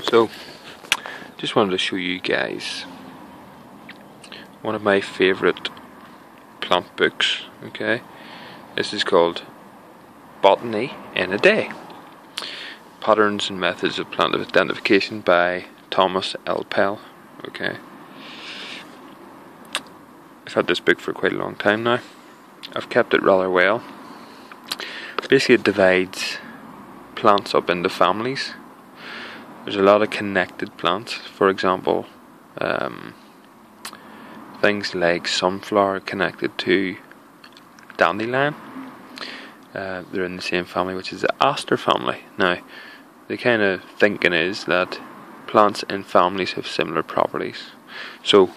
So, just wanted to show you guys one of my favourite plant books. Okay, this is called Botany in a Day: Patterns and Methods of Plant Identification by Thomas Elpel. Okay, I've had this book for quite a long time now. I've kept it rather well. Basically, it divides plants up into families. There's a lot of connected plants. For example, things like sunflower connected to dandelion. They're in the same family, which is the aster family. Now, the kind of thinking is that plants in families have similar properties. So,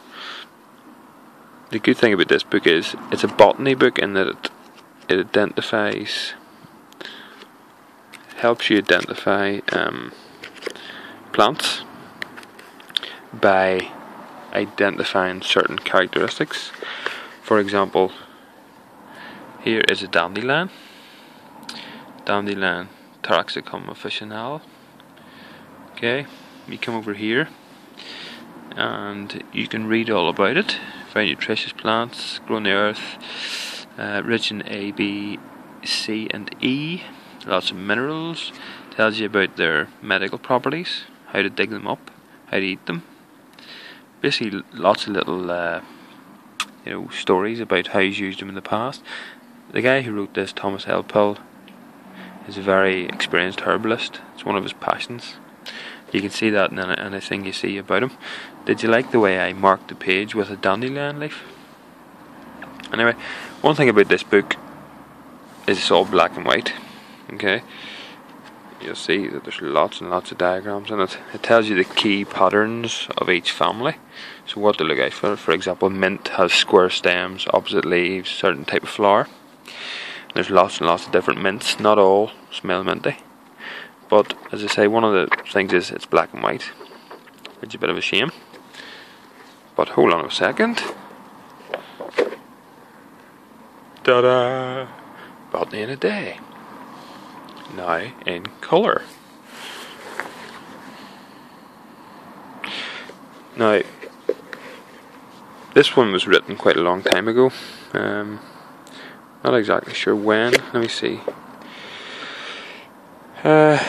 the good thing about this book is it's a botany book in that it identifies, helps you identify plants by identifying certain characteristics. For example, here is a dandelion taraxacum officinale. Okay, you come over here and you can read all about it. Very nutritious plants, grow on the earth, rich in A, B, C and E, lots of minerals. Tells you about their medical properties, how to dig them up, how to eat them. Basically lots of little stories about how he's used them in the past. The guy who wrote this, Thomas Elpel, is a very experienced herbalist. It's one of his passions. You can see that in anything you see about him. Did you like the way I marked the page with a dandelion leaf? Anyway, one thing about this book is it's all black and white. Okay, you'll see that there's lots and lots of diagrams in it. It tells you the key patterns of each family, so what to look out for. For example, mint has square stems, opposite leaves, certain type of flower. There's lots and lots of different mints. Not all smell minty, but as I say, one of the things is it's black and white, which is a bit of a shame. But hold on a second. Ta-da! Botany in a Day. Now in colour. Now, this one was written quite a long time ago. Not exactly sure when. Let me see. Well,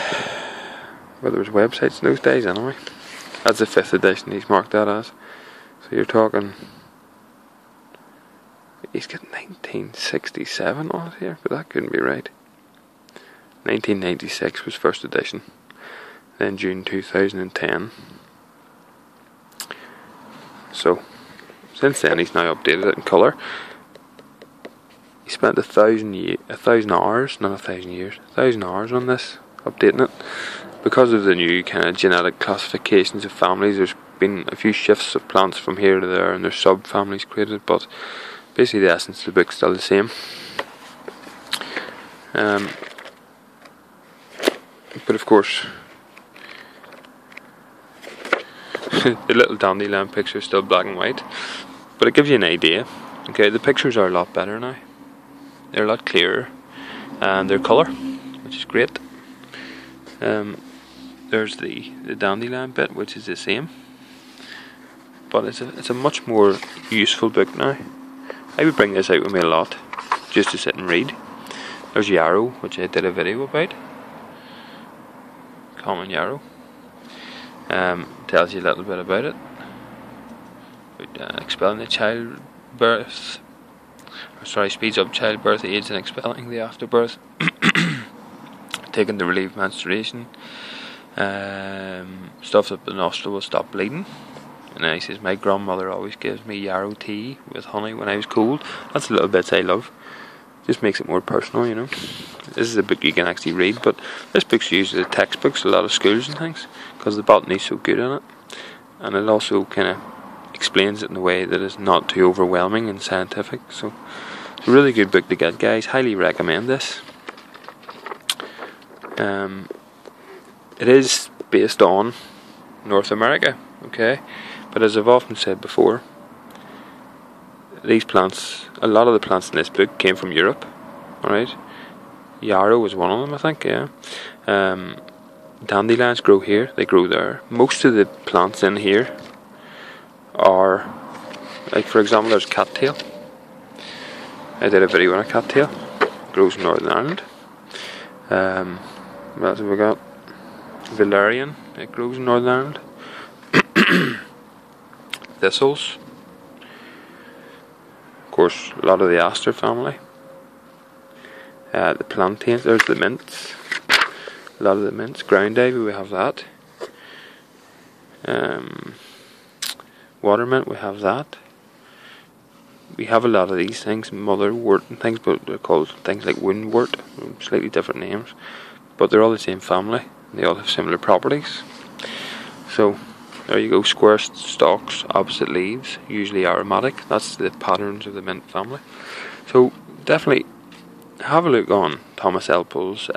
there was websites in those days anyway. That's the 5th edition he's marked that as. So you're talking, he's got 1967 on it here, but that couldn't be right. 1996 was first edition, then June 2010. So since then he's now updated it in colour. He spent 1,000 hours on this, updating it. Because of the new kind of genetic classifications of families, there's been a few shifts of plants from here to there, and there's sub-families created, but basically the essence of the book's still the same. But of course, the little dandelion picture is still black and white, but it gives you an idea. Okay, the pictures are a lot better now. They're a lot clearer, and their colour, which is great. There's the dandelion bit, which is the same, but it's a much more useful book now. I would bring this out with me a lot, just to sit and read. There's yarrow, which I did a video about. Common yarrow. Tells you a little bit about it. About expelling the childbirth. Speeds up childbirth, aids in expelling the afterbirth. Taken to relieve menstruation. Stuff that the nostril will stop bleeding. And then he says, my grandmother always gives me yarrow tea with honey when I was cold. That's the little bits I love. Just makes it more personal, you know. This is a book you can actually read, but this book's used as a textbook, a lot of schools and things, because the botany's so good in it. And it also kind of explains it in a way that is not too overwhelming and scientific. So it's a really good book to get, guys. Highly recommend this. It is based on North America, okay, but as I've often said before, these plants, a lot of the plants in this book came from Europe. Alright, yarrow was one of them, I think, yeah. Dandelions grow here, they grow there. Most of the plants in here are, like for example, there's cattail. I did a video on a cattail. It grows in Northern Ireland. What else have we got? Valerian, it grows in Northern Ireland. Thistles. Of course, a lot of the aster family. The plantains, there's the mints. A lot of the mints. Ground ivy, we have that. Water mint, we have that. We have a lot of these things, motherwort and things, but they're called things like woundwort, slightly different names. But they're all the same family. They all have similar properties. So, there you go, square stalks, opposite leaves, usually aromatic. That's the patterns of the mint family. So, definitely have a look on Thomas Elpel's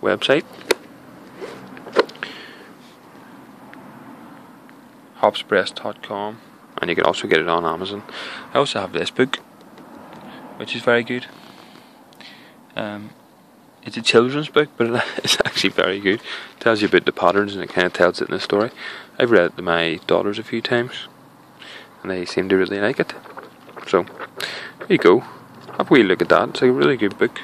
website. hopspress.com, and you can also get it on Amazon. I also have this book, which is very good. It's a children's book, but it's actually very good. It tells you about the patterns, and it kind of tells it in a story. I've read it to my daughters a few times, and they seem to really like it. So, there you go. Have a wee look at that. It's a really good book.